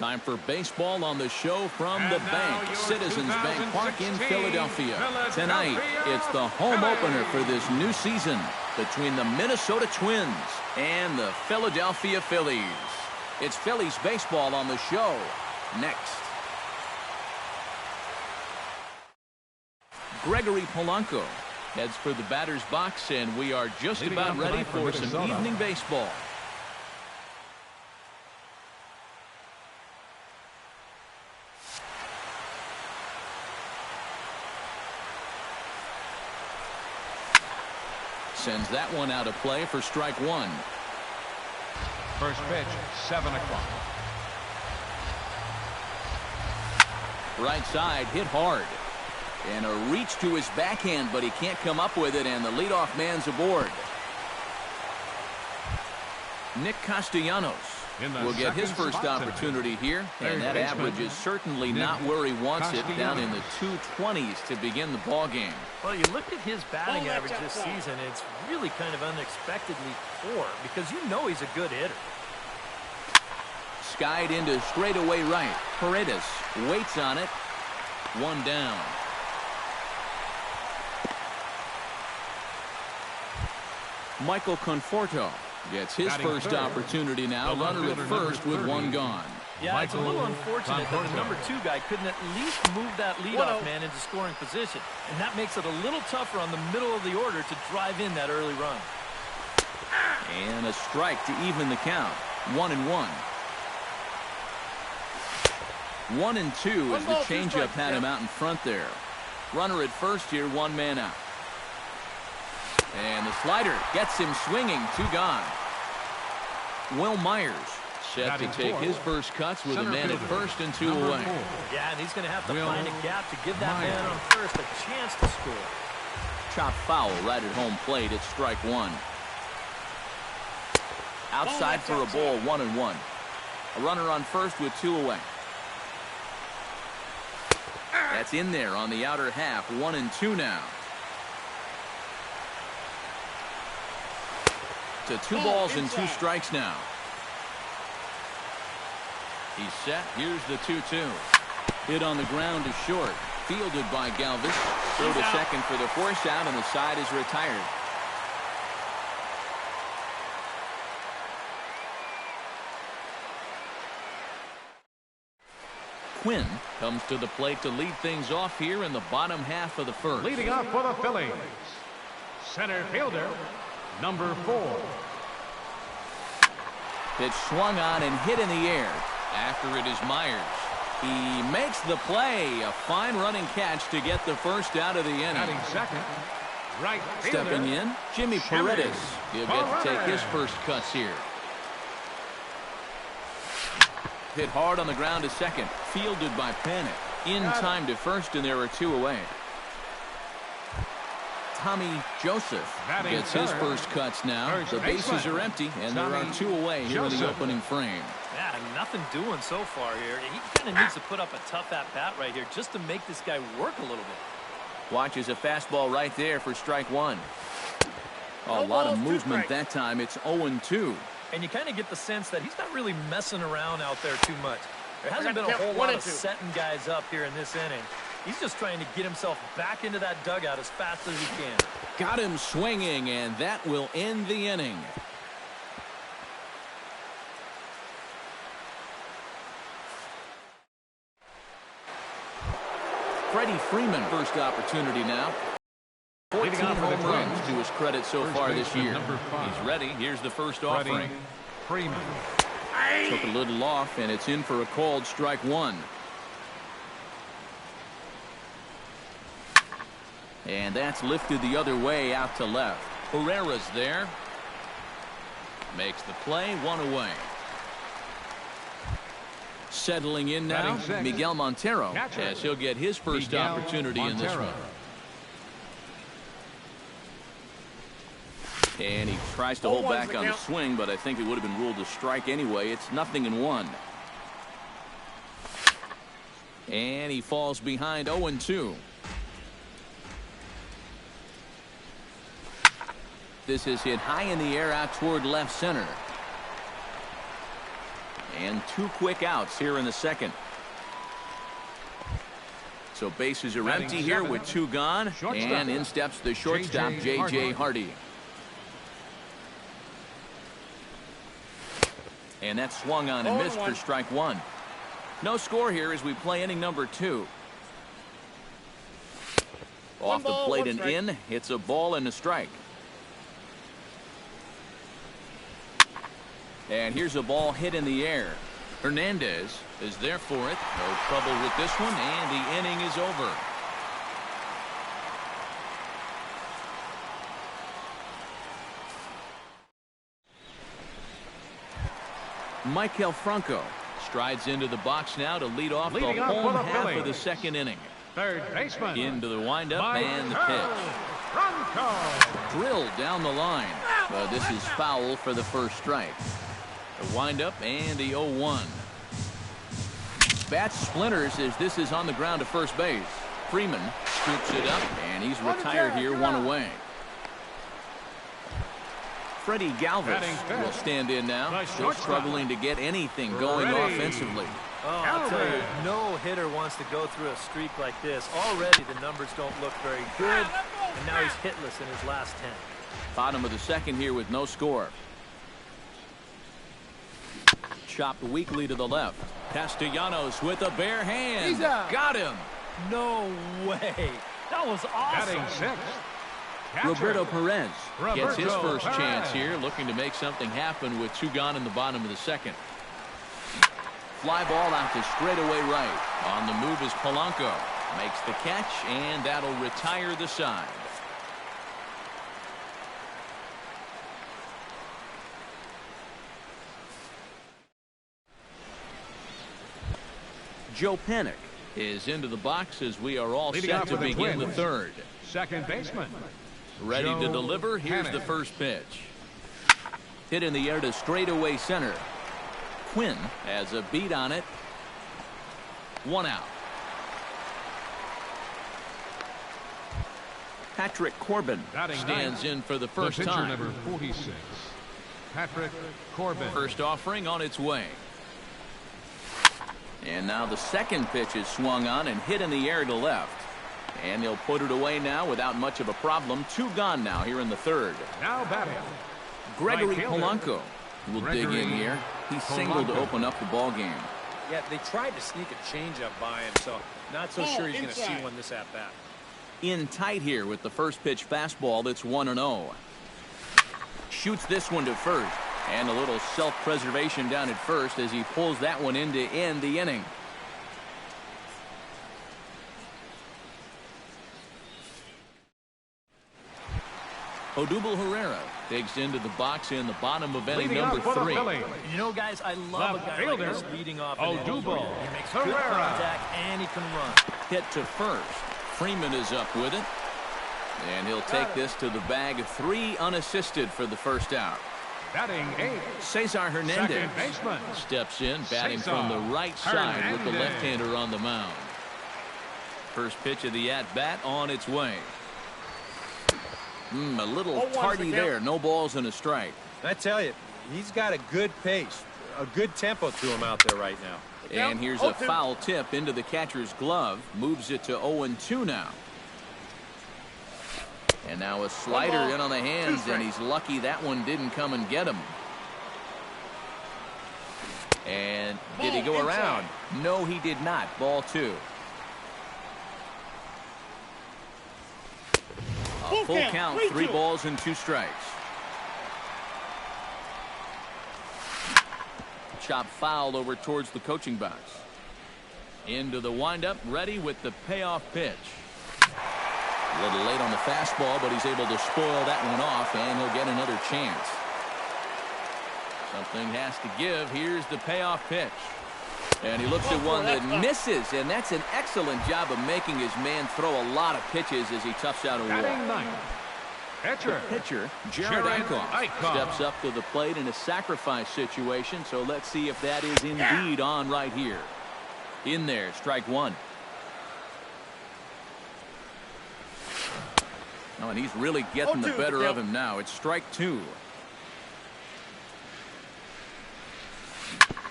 Time for baseball on the show from the bank, Citizens Bank Park in Philadelphia. Tonight, it's the home opener for this new season between the Minnesota Twins and the Philadelphia Phillies. It's Phillies baseball on the show next. Gregory Polanco heads for the batter's box, and we are just about ready for some evening baseball. Sends that one out of play for strike one. First pitch, 7 o'clock. Right side, hit hard. And a reach to his backhand, but he can't come up with it, and the leadoff man's aboard. Nick Castellanos will get his first opportunity here, and that average is certainly not where he wants it, down in the 220s to begin the ball game. Well, you look at his batting average this season, it's really kind of unexpectedly poor because you know he's a good hitter. Skied into straightaway right. Paredes waits on it. One down. Michael Conforto gets his first opportunity now. Runner at first with one gone. Yeah, it's a little unfortunate that the number 2 guy couldn't at least move that leadoff man into scoring position. And that makes it a little tougher on the middle of the order to drive in that early run. And a strike to even the count. 1-1. 1-2 as the changeup had him out in front there. Runner at first here, one man out. And the slider gets him swinging. 2 gone. Will Myers set to take his first cuts with a man at first and 2 away. Yeah, and he's going to have to find a gap to give that man on first a chance to score. Chop foul right at home plate. It's strike one. Outside for a ball, 1-1. A runner on first with 2 away. That's in there on the outer half. 1-2 now. To 2 balls and 2 strikes now. He's set. Here's the 2-2. Hit on the ground to short. Fielded by Galvis. Throw to second for the force out, and the side is retired. Quinn comes to the plate to lead things off here in the bottom half of the first. Leading off for the Phillies, center fielder, number 4. Pitch swung on and hit in the air. After it is Myers. He makes the play. A fine running catch to get the first out of the inning. Batting second, right fielder, stepping in, Jimmy Paredes. He'll get to take his first cuts here. Hit hard on the ground to second. Fielded by Panic. In time to first, and there are 2 away. Tommy Joseph gets his first cuts now. The bases are empty, and there are 2 away here in the opening frame. Yeah, nothing doing so far here. He kind of needs to put up a tough at-bat right here just to make this guy work a little bit. Watches a fastball right there for strike one. A lot of movement that time. It's 0-2. And you kind of get the sense that he's not really messing around out there too much. There hasn't been a whole lot of setting guys up here in this inning. He's just trying to get himself back into that dugout as fast as he can. Got him swinging, and that will end the inning. Freddie Freeman, first opportunity now. 14 home runs to his credit so far this year. He's ready. Here's the first offering. Freeman. Took a little off, and it's in for a called strike one. And that's lifted the other way out to left. Herrera's there. Makes the play, 1 away. Settling in now, Miguel Montero, as he'll get his first opportunity in this one. And he tries to hold back on the swing, but I think it would have been ruled a strike anyway. It's 0-1. And he falls behind 0-2. This is hit high in the air out toward left center. And 2 quick outs here in the second. So bases are empty here with 2 gone. And in steps the shortstop, J.J. Hardy. And that's swung on and missed for strike 1. No score here as we play inning number 2. Off the plate and in. It's a ball and a strike. And here's a ball hit in the air. Hernandez is there for it. No trouble with this one, and the inning is over. Maikel Franco strides into the box now to lead off the home half of the second inning. Third baseman. Into the windup and the pitch. Franco. Drilled down the line. But this is foul for the first strike. The windup and the 0-1. Bat splinters as this is on the ground to first base. Freeman scoops it up, and he's retired here, 1 away. Freddie Galvis will stand in now. Still struggling to get anything going offensively. Oh, I'll tell you, no hitter wants to go through a streak like this. Already the numbers don't look very good, and now he's hitless in his last 10. Bottom of the second here with no score. Chopped weakly to the left. Castellanos with a bare hand. Got him. No way. That was awesome. Batting 6. Roberto Perez gets his first chance here, looking to make something happen with 2 gone in the bottom of the second. Fly ball out to straightaway right. On the move is Polanco. Makes the catch, and that'll retire the side. Joe Panik is into the box as we are all set to begin the third. Second baseman. Ready to deliver. Here's the first pitch. Hit in the air to straightaway center. Quinn has a beat on it. 1 out. Patrick Corbin stands in for the first time. Number 46. Patrick Corbin. First offering on its way. And now the second pitch is swung on and hit in the air to left. And they'll put it away now without much of a problem. 2 gone now here in the third. Now batting. Gregory Polanco will dig in here. He singled to open up the ball game. Yeah, they tried to sneak a changeup by him, so not so sure he's going to see one this at bat. In tight here with the first pitch fastball that's 1-0. Shoots this one to first. And a little self-preservation down at first as he pulls that one in to end the inning. Odubel Herrera digs into the box in the bottom of inning number 3. You know, guys, I love a guy like this leading off. Odubel. He makes good contact and he can run. Hit to first. Freeman is up with it. And he'll take this to the bag. 3 unassisted for the first out. Batting 8. Cesar Hernandez steps in, batting from the right side with the left-hander on the mound. First pitch of the at-bat on its way. A little tardy there. No balls and a strike. I tell you, he's got a good pace, a good tempo to him out there right now. And here's a foul tip into the catcher's glove. Moves it to 0-2 now. And now a slider in on the hands, and he's lucky that one didn't come and get him. And did he go around? No, he did not. Ball 2. A full count, 3 balls and 2 strikes. Chop fouled over towards the coaching box. Into the windup, ready with the payoff pitch. A little late on the fastball, but he's able to spoil that one off, and he'll get another chance. Something has to give. Here's the payoff pitch. And he looks at one that misses, and that's an excellent job of making his man throw a lot of pitches as he toughs out a wall. The pitcher, Jared Eichhoff, steps up to the plate in a sacrifice situation, so let's see if that is indeed on right here. In there, strike 1. Oh, and he's really getting the better of him now. It's strike 2.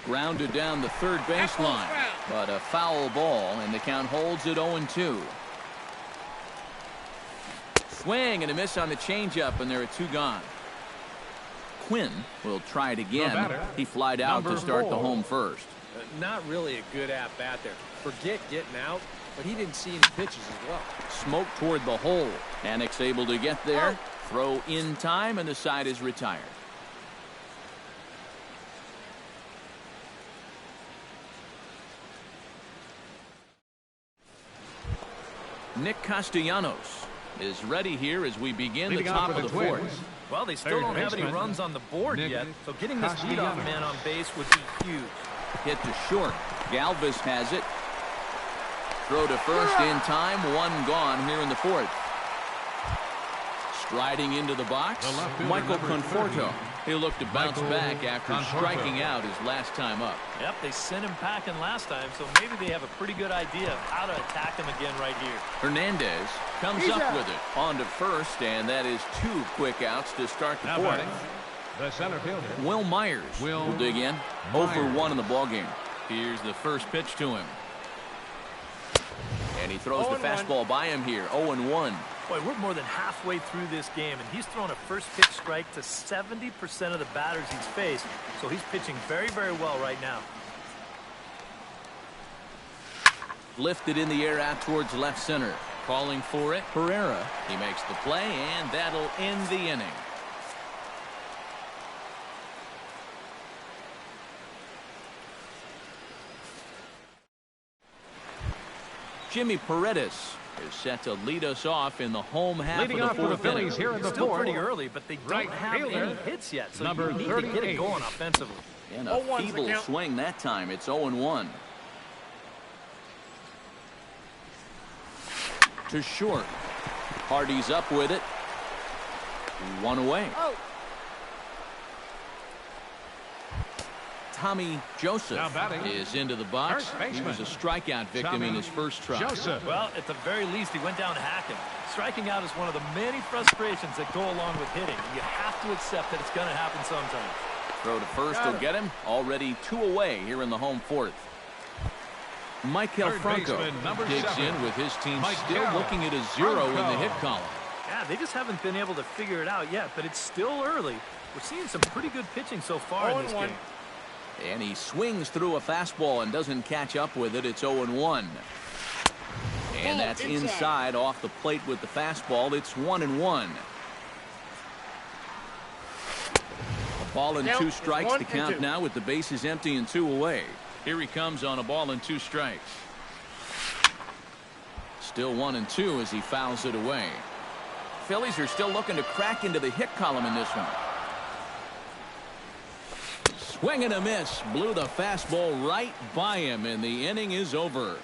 Grounded down the third baseline, but a foul ball, and the count holds at 0-2. Swing and a miss on the changeup, and there are 2 gone. Quinn will try it again. He flied out to start the home first. Not really a good at-bat there. Forget getting out, but he didn't see any pitches as well. Smoke toward the hole. Annick's able to get there. Throw in time, and the side is retired. Nick Castellanos is ready here as we begin the top of the fourth. Well, they still don't have any runs on the board yet, so getting this leadoff man on base would be huge. Hit to short. Galvis has it. Throw to first in time. 1 gone here in the fourth. Striding into the box, Michael Conforto. He'll look to bounce back after striking out his last time up. Yep, they sent him packing last time, so maybe they have a pretty good idea of how to attack him again right here. Hernandez comes up with it. On to first, and that is 2 quick outs to start the fourth. The center fielder, Will Myers will dig in. 0 for 1 in the ballgame. Here's the first pitch to him. And he throws the fastball by him here. 0-1. Boy, we're more than halfway through this game, and he's thrown a first pitch strike to 70% of the batters he's faced, so he's pitching very, very well right now. Lifted in the air out towards left center. Calling for it, Pereira. He makes the play, and that'll end the inning. Jimmy Paredes is set to lead us off in the home half of the fourth inning. Here in the Still pretty early, but they don't have any hits yet, so you need to get it going offensively. And a feeble swing that time. It's 0-1. To short. Hardy's up with it. 1 away. Tommy Joseph is into the box. He was a strikeout victim in his first try. Well, at the very least, he went down hacking. Striking out is one of the many frustrations that go along with hitting. You have to accept that it's going to happen sometimes. Throw to first will get him. Already 2 away here in the home fourth. Michael Franco digs in with his team still looking at a 0 in the hit column. Yeah, they just haven't been able to figure it out yet, but it's still early. We're seeing some pretty good pitching so far in this game. And he swings through a fastball and doesn't catch up with it. It's 0-1. And that's inside off the plate with the fastball. It's 1-1. A ball and 2 strikes to count now with the bases empty and 2 away. Here he comes on a ball and 2 strikes. Still 1-2 as he fouls it away. Phillies are still looking to crack into the hit column in this one. Swing and a miss. Blew the fastball right by him, and the inning is over.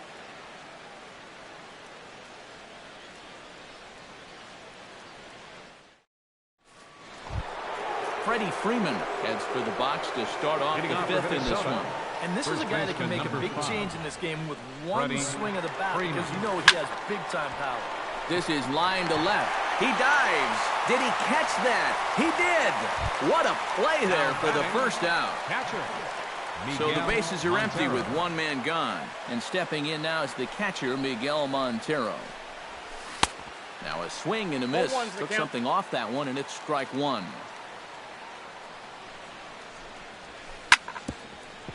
Freddie Freeman heads for the box to start off the 5th in this one. And this is a guy that can make a big change in this game with one swing of the bat, because you know he has big-time power. This is line to left. He dives. Did he catch that? He did. What a play there for the first out. So the bases are empty with 1 man gone. And stepping in now is the catcher, Miguel Montero. Now a swing and a miss. Took something off that one, and it's strike 1.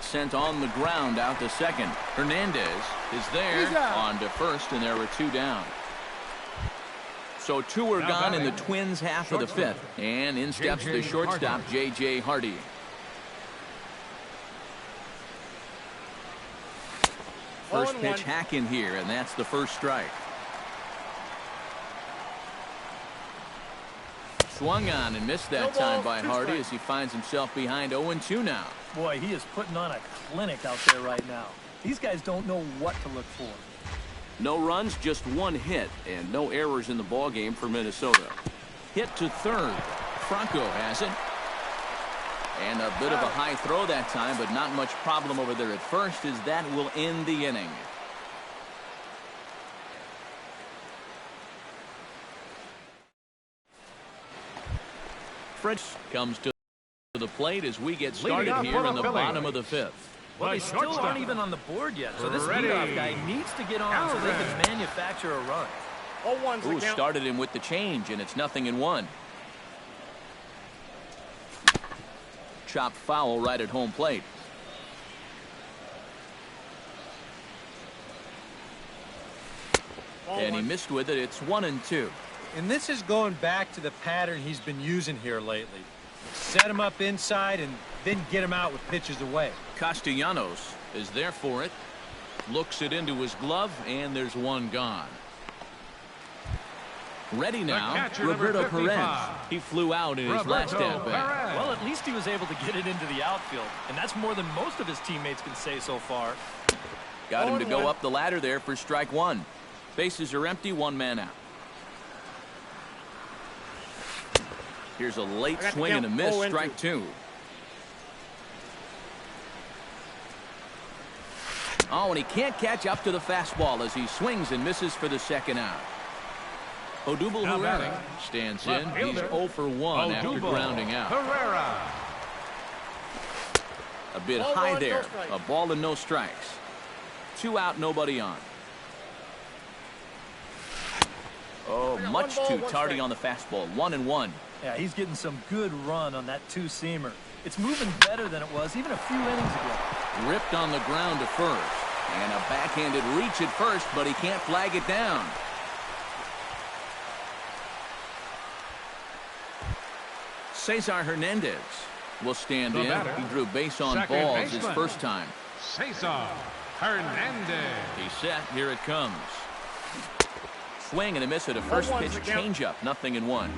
Sent on the ground out to second. Hernandez is there. On to first, and there were 2 down. So 2 are gone in the Twins' half of the 5th. And in steps the shortstop, J.J. Hardy. First pitch hack in here, and that's the first strike. Swung on and missed that time by Hardy as he finds himself behind 0-2 now. Boy, he is putting on a clinic out there right now. These guys don't know what to look for. No runs, just 1 hit, and no errors in the ballgame for Minnesota. Hit to third. Franco has it. And a bit of a high throw that time, but not much problem over there at first, as that will end the inning. Fritz comes to the plate as we get started here in the bottom of the 5th. Well, they still aren't even on the board yet, so this leadoff guy needs to get on so they can manufacture a run. Ooh, started him with the change, and it's 0-1. Chopped foul right at home plate. And he missed with it. It's 1-2. And this is going back to the pattern he's been using here lately. Set him up inside and then get him out with pitches away. Castellanos is there for it. Looks it into his glove, and there's one gone. Ready now, Roberto Perez. He flew out in his last at-bat. Well, at least he was able to get it into the outfield, and that's more than most of his teammates can say so far. Got him to go up the ladder there for strike one. Bases are empty, one man out. Here's a late swing and a miss, strike two. Oh, and he can't catch up to the fastball as he swings and misses for the second out. Odubel Herrera stands in. He's 0 for 1 after grounding out. A bit high there. A ball and no strikes. 2 out, nobody on. Oh, much too tardy on the fastball. 1-1. Yeah, he's getting some good run on that two-seamer. It's moving better than it was even a few innings ago. Ripped on the ground to first. And a backhanded reach at first, but he can't flag it down. Cesar Hernandez will stand in. He drew base on balls his first time. Cesar Hernandez. He's set. Here it comes. Swing and a miss at a first pitch changeup. 0-1.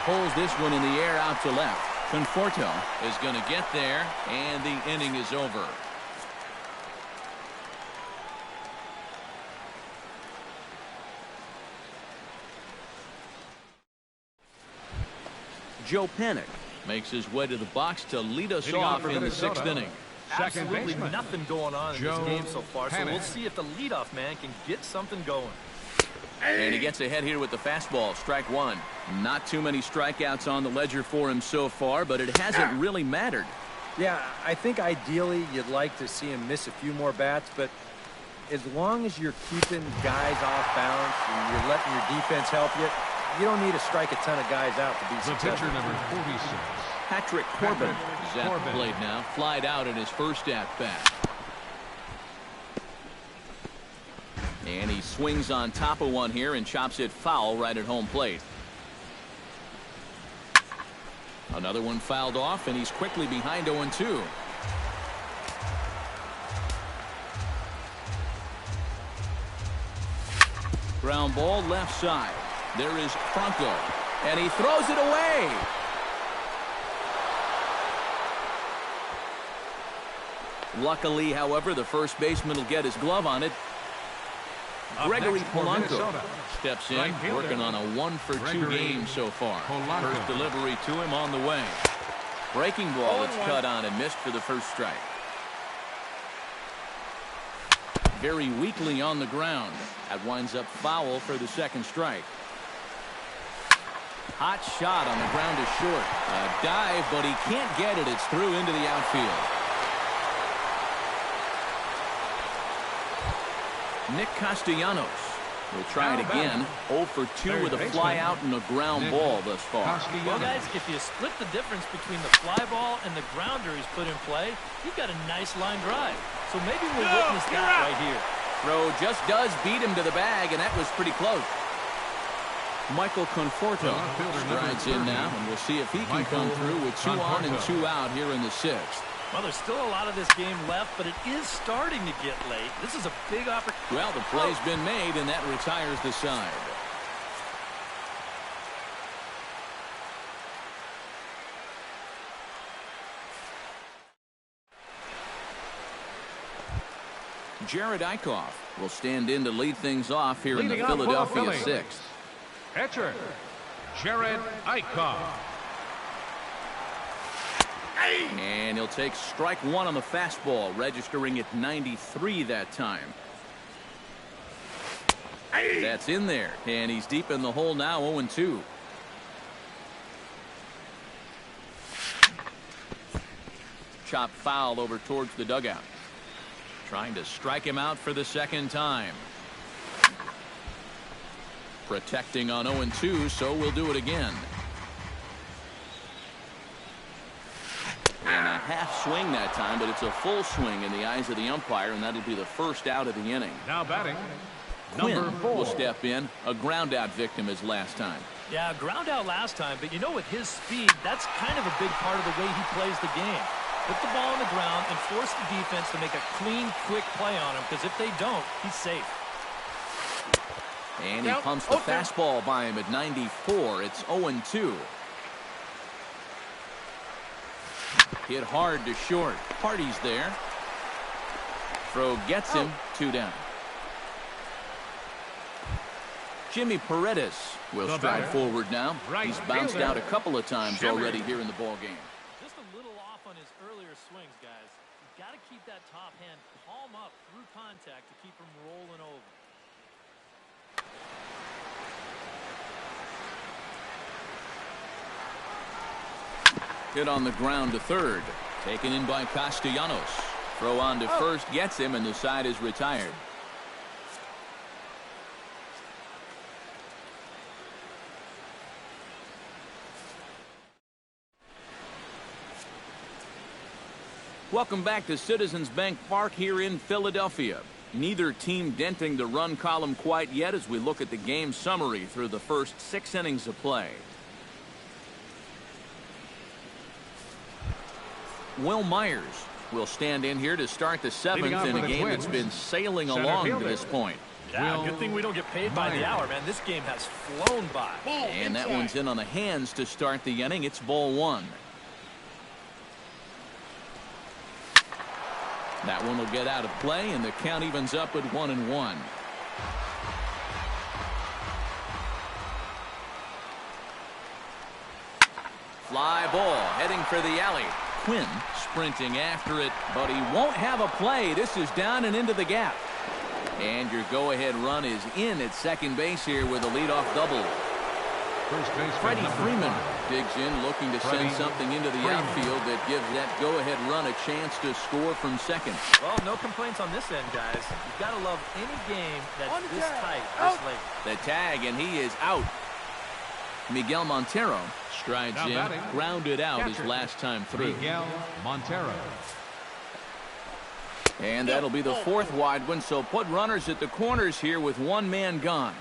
Pulls this one in the air out to left. Conforto is going to get there, and the inning is over. Joe Panik makes his way to the box to lead us off in the 6th inning. Absolutely nothing going on in this game so far, so we'll see if the leadoff man can get something going. And he gets ahead here with the fastball, strike one. Not too many strikeouts on the ledger for him so far, but it hasn't really mattered. Yeah, I think ideally you'd like to see him miss a few more bats, but as long as you're keeping guys off balance and you're letting your defense help you, you don't need to strike a ton of guys out to be successful. Pitcher number 46. Patrick Corbin is at the plate now. Flied out in his first at-bat. And he swings on top of one here and chops it foul right at home plate. Another one fouled off, and he's quickly behind 0-2. Ground ball left side. There is Franco, and he throws it away. Luckily, however, the first baseman will get his glove on it. Gregory Polanco steps in, working on a 1-for-2 game so far. First delivery to him on the way. Breaking ball, it's cut on and missed for the first strike. Very weakly on the ground. That winds up foul for the second strike. Hot shot on the ground is short. A dive, but he can't get it. It's through into the outfield. Nick Castellanos will try it again. 0 for 2 with a fly out and a ground ball thus far. Well, guys, if you split the difference between the fly ball and the grounder he's put in play, you've got a nice line drive. So maybe we'll witness that right here. Throw just does beat him to the bag, and that was pretty close. Michael Conforto strides in now, and we'll see if he can come through with 2 on and 2 out here in the 6th. Well, there's still a lot of this game left, but it is starting to get late. This is a big opportunity. Well, the play's been made, and that retires the side. Jared Eichhoff will stand in to lead things off here in the Philadelphia 6th. Pitcher, Jared Eichhoff. And he'll take strike one on the fastball, registering at 93 that time. That's in there, and he's deep in the hole now, 0-2. chop foul over towards the dugout. Trying to strike him out for the second time. Protecting on 0-2, so we'll do it again. And a half swing that time, but it's a full swing in the eyes of the umpire, and that'll be the first out of the inning. Now batting, Quinn number 4. will step in, a ground out victim as last time. Yeah, ground out last time, but you know, with his speed, that's kind of a big part of the way he plays the game. Put the ball on the ground and force the defense to make a clean, quick play on him, because if they don't, he's safe. And he pumps the fastball by him at 94. It's 0-2. Hit hard to short. Hardy's there. Throw gets him. 2 down. Jimmy Paredes will stride forward now. He's bounced out a couple of times already here in the ball game. Just a little off on his earlier swings, guys. You've got to keep that top hand palm up through contact to keep him rolling over. Hit on the ground to third. Taken in by Castellanos. Throw on to first gets him, and the side is retired. Welcome back to Citizens Bank Park here in Philadelphia. Neither team denting the run column quite yet as we look at the game summary through the first 6 innings of play. Will Myers will stand in here to start the 7th in a game that's been sailing along to this point. Yeah, good thing we don't get paid by the hour, man. This game has flown by. And that one's in on the hands to start the inning. It's ball 1. That one will get out of play, and the count evens up at 1-1. Fly ball heading for the alley. Quinn sprinting after it, but he won't have a play. This is down and into the gap. And your go-ahead run is in at second base here with a leadoff double. Freddie Freeman digs in, looking to send something into the outfield that gives that go-ahead run a chance to score from second. Well, no complaints on this end, guys. You've got to love any game that's this tight, this late. The tag, and he is out. Miguel Montero strides in, grounded out his last time through. Miguel Montero. And that'll be the 4th wide one, so put runners at the corners here with 1 man gone.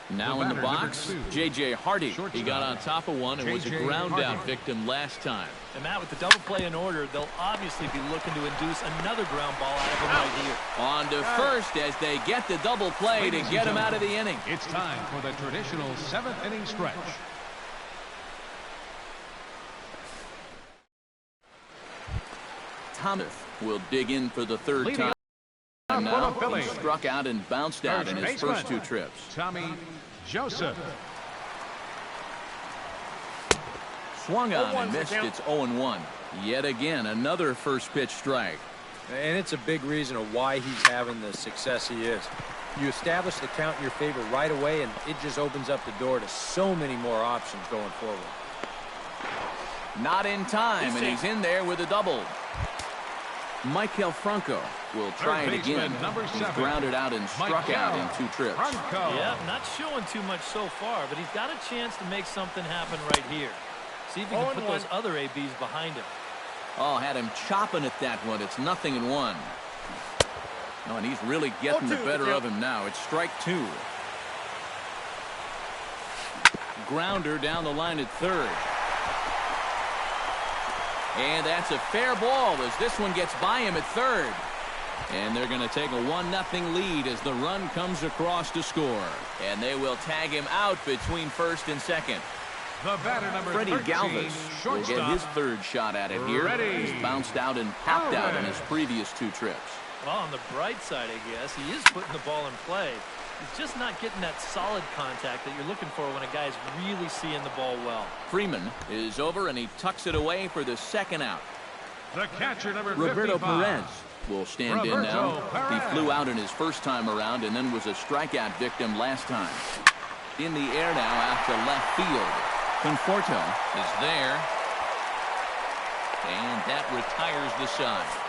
Now in the box, J.J. Hardy. He got on top of one and was a ground-out victim last time. And Matt, with the double play in order, they'll obviously be looking to induce another ground ball out of him right here. On to first as they get the double play to get him out of the inning. It's time for the traditional 7th inning stretch. Thomas will dig in for the 3rd time. Now he struck out and bounced out in his first 2 trips. Tommy Joseph. Swung on and missed. It's 0-1. Yet again, another first pitch strike. And it's a big reason of why he's having the success he is. You establish the count in your favor right away, and it just opens up the door to so many more options going forward. Not in time, and he's in there with a double. Michael Franco will try it again. He's grounded out and struck out in 2 trips. Yeah, not showing too much so far, but he's got a chance to make something happen right here. See if he can put those other ABs behind him. Oh, had him chopping at that one. It's 0-1. Oh, and he's really getting the better of him now. It's strike 2. Grounder down the line at 3rd. And that's a fair ball as this one gets by him at 3rd. And they're going to take a 1-0 lead as the run comes across to score. And they will tag him out between 1st and 2nd. The batter, number Freddie 13, Galvis will get his 3rd shot at it here. Ready. He's bounced out and popped out in his previous 2 trips. Well, on the bright side, I guess, he is putting the ball in play. He's just not getting that solid contact that you're looking for when a guy's really seeing the ball well. Freeman is over, and he tucks it away for the 2nd out. The catcher, number Roberto 55. Perez will stand in now. He flew out in his first time around and then was a strikeout victim last time. In the air now out to left field. Conforto is there. And that retires the side.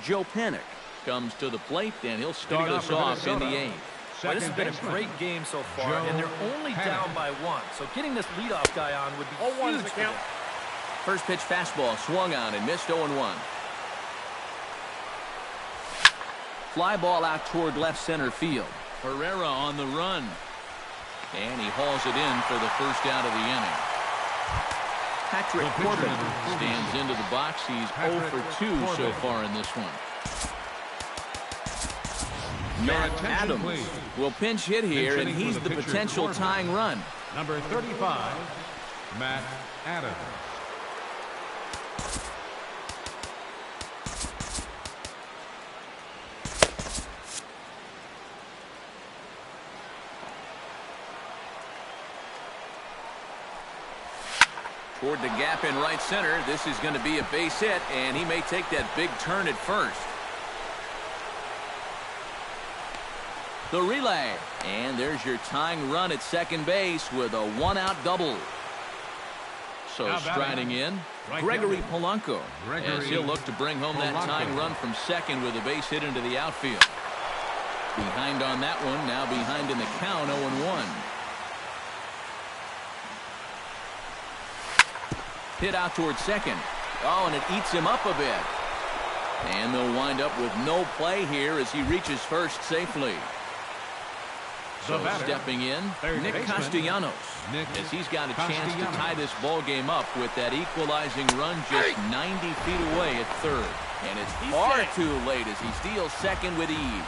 Joe Panik comes to the plate, and he'll start us off in the 8th. Well, this has been a great game so far, and they're only down by 1. So getting this leadoff guy on would be huge for them. First pitch fastball swung on and missed 0-1. Fly ball out toward left center field. Herrera on the run. And he hauls it in for the first out of the inning. Patrick Corbin stands into the box. He's 0 for 2 so far in this one. Matt Adams will pinch hit here, and he's the potential tying run. Number 35, Matt Adams. Toward the gap in right center. This is going to be a base hit, and he may take that big turn at first. The relay, and there's your tying run at second base with a one-out double. So striding in, Gregory Polanco, as he'll look to bring home that tying run from second with a base hit into the outfield. Behind on that one, now behind in the count, 0-1. Hit out towards second. Oh, and it eats him up a bit. And they'll wind up with no play here as he reaches first safely. So stepping in, Nick Castellanos, as he's got a chance to tie this ball game up with that equalizing run just 90 feet away at third. And it's far too late as he steals second with ease.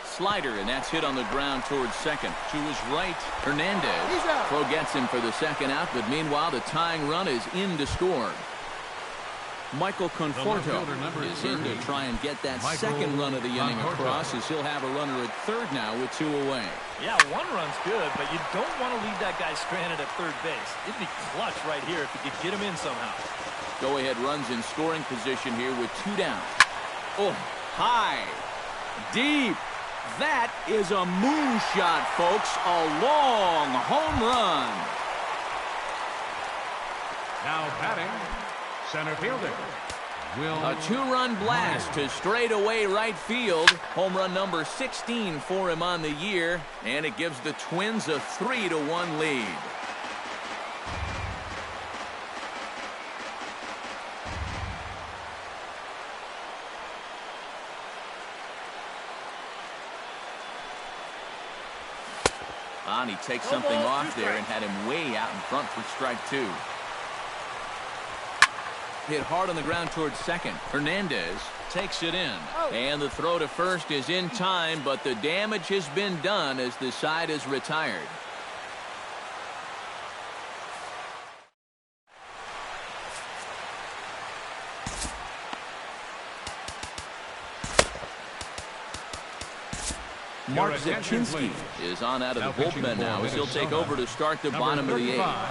Slider, and that's hit on the ground towards second. To his right, Hernandez. Throw gets him for the second out, but meanwhile the tying run is in to score. Michael Conforto is in to try and get that second run of the inning across, as he'll have a runner at third now with 2 away. Yeah, 1 run's good, but you don't want to leave that guy stranded at third base. It'd be clutch right here if you could get him in somehow. Go ahead runs in scoring position here with 2 down. Oh, high, deep. That is a moonshot, folks. A long home run. Now batting, center fielder. A 2-run blast to straightaway right field. Home run number 16 for him on the year, and it gives the Twins a 3-1 lead. He takes something off there and had him way out in front for strike 2. Hit hard on the ground towards second. Hernandez takes it in. And the throw to first is in time, but the damage has been done as the side is retired. Mark Zepchinski is on out of the bullpen now as he'll take over to start the bottom of the 8th.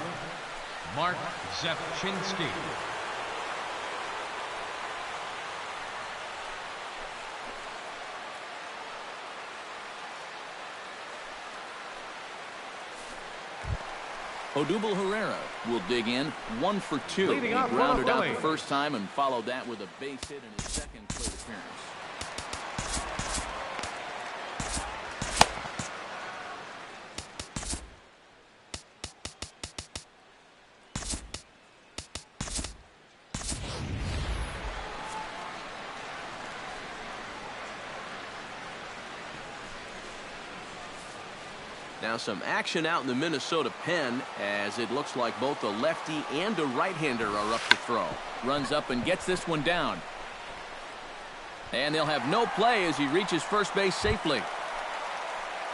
Mark Zepchinski. Odubel Herrera will dig in, 1 for 2. He grounded out the first time and followed that with a base hit in his second plate appearance. Now some action out in the Minnesota pen, as it looks like both a lefty and a right-hander are up to throw. Runs up and gets this one down. And they'll have no play as he reaches first base safely.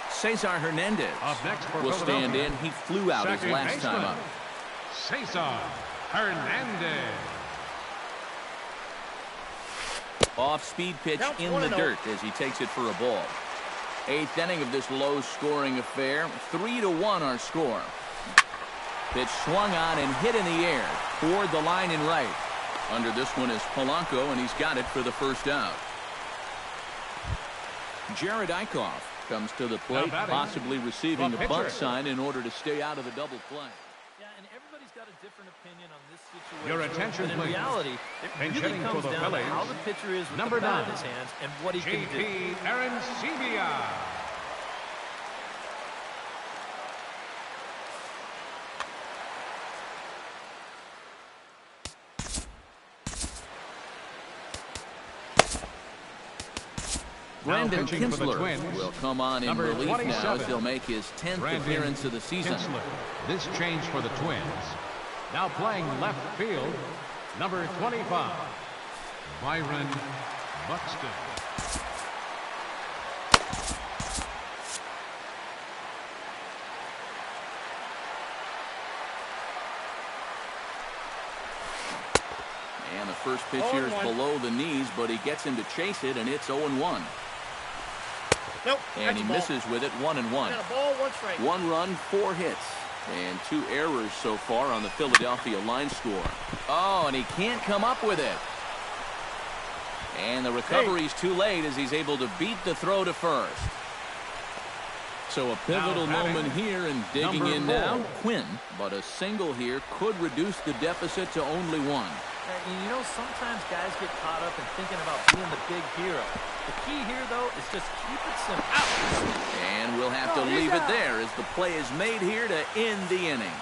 Cesar Hernandez will stand in. He flew out his last time up. Cesar Hernandez. Off-speed pitch in the dirt as he takes it for a ball. 8th inning of this low-scoring affair. 3-1 our score. Pitch swung on and hit in the air toward the line in right. Under this one is Polanco, and he's got it for the first out. Jared Eichhoff comes to the plate, possibly receiving a bunt sign in order to stay out of the double play. Yeah, and everybody's got a different opinion on this situation. Your attention, but in please. reality, it really comes down to how the pitcher is with the bat in his hands and what he can do. JP Arancibia. Brandon pitching for the Kinsler Twins, will come on in number relief now 27. as he'll make his 10th Brandon appearance of the season. Kinsler. This change for the Twins. Now playing left field, number 25, Byron Buxton. And the first pitch here is below the knees, but he gets him to chase it, and it's 0-1. Nope. And he misses with it, 1-1. Got a ball, 1 strike. 1 run, 4 hits, and 2 errors so far on the Philadelphia line score. Oh, and he can't come up with it. And the recovery's too late as he's able to beat the throw to first. So a pivotal moment here, and digging in now, Quinn. But a single here could reduce the deficit to only 1. You know, sometimes guys get caught up in thinking about being the big hero. The key here, though, is just keep it simple. And we'll have to leave it there as the play is made here to end the inning.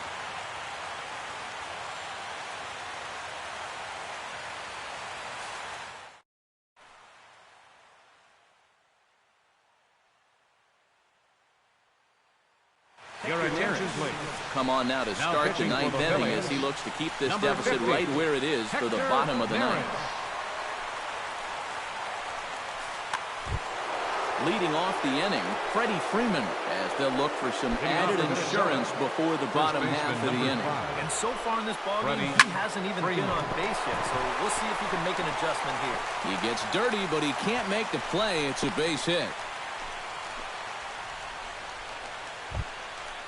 Your attention, please. Come on now to start the 9th inning as he looks to keep this deficit right where it is for the bottom of the 9th. Leading off the inning, Freddie Freeman, as they'll look for some added insurance before the bottom half of the inning. And so far in this ballgame, he hasn't even been on base yet, so we'll see if he can make an adjustment here. He gets dirty, but he can't make the play. It's a base hit.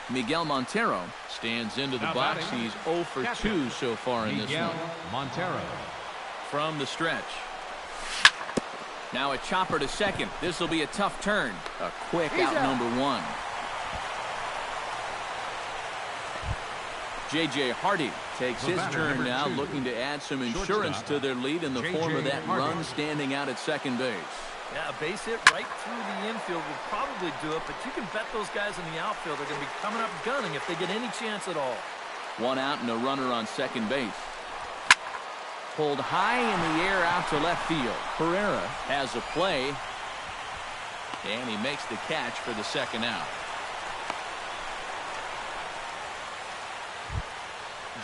Miguel Montero stands into the box. He's 0 for 2 so far in this one. Montero. From the stretch. Now a chopper to second. This will be a tough turn. A quick out number 1. J.J. Hardy takes his turn now, looking to add some insurance to their lead in the form of that run standing out at second base. Yeah, a base hit right through the infield will probably do it, but you can bet those guys in the outfield are going to be coming up gunning if they get any chance at all. 1 out and a runner on second base. Pulled high in the air out to left field. Pereira has a play, and he makes the catch for the second out.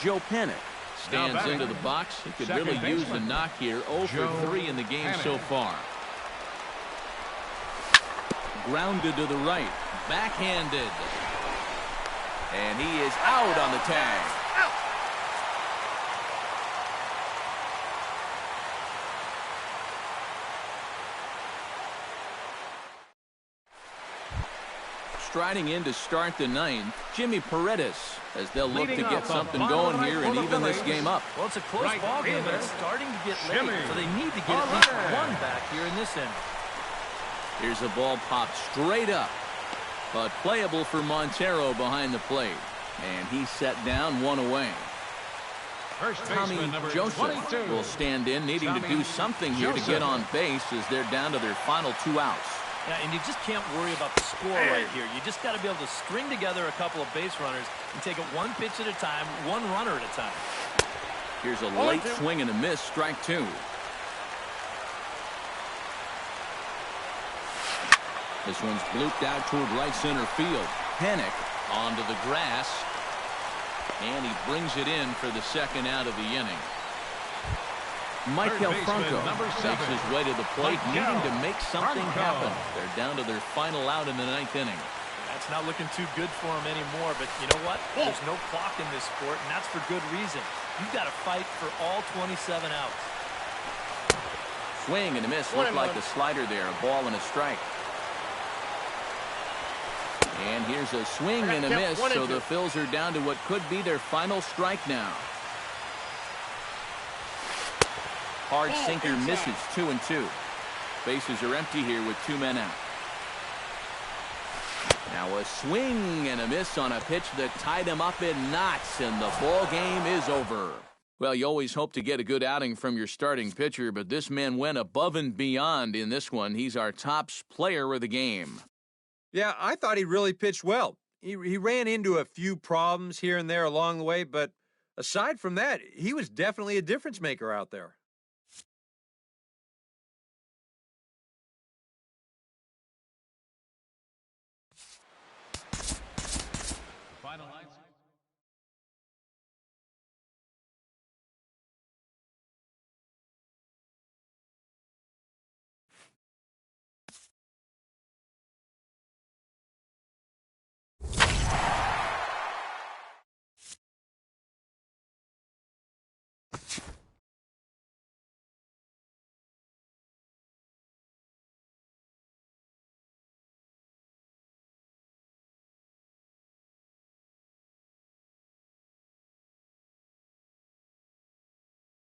Joe Panic stands into the box. He could really use the knock here. 0 for 3 in the game so far. Grounded to the right. Backhanded. And he is out on the tag. Striding in to start the 9th, Jimmy Paredes, as they'll look to get something going here and even this game up. Well, it's a close ball game, but it's starting to get late, so they need to get at least 1 back here in this inning. Here's a ball popped straight up, but playable for Montero behind the plate. And he's set down 1 away. Tommy Joseph will stand in, needing to do something here to get on base as they're down to their final 2 outs. Yeah, and you just can't worry about the score right here. You just got to be able to string together a couple of base runners and take it 1 pitch at a time, 1 runner at a time. Here's a late swing and a miss, strike 2. This one's blooped out toward right center field. Panic onto the grass, and he brings it in for the second out of the inning. Michael Franco makes his way to the plate, needing to make something happen. They're down to their final out in the 9th inning. That's not looking too good for him anymore, but you know what? There's no clock in this sport, and that's for good reason. You've got to fight for all 27 outs. Swing and a miss. Looked like a slider there. A ball and a strike. And here's a swing and a miss, so the Phils are down to what could be their final strike now. Hard sinker misses, 2-2. Bases are empty here with 2 men out. Now a swing and a miss on a pitch that tied him up in knots, and the ball game is over. Well, you always hope to get a good outing from your starting pitcher, but this man went above and beyond in this one. He's our top player of the game. Yeah, I thought he really pitched well. He ran into a few problems here and there along the way, but aside from that, he was definitely a difference maker out there. Final lights.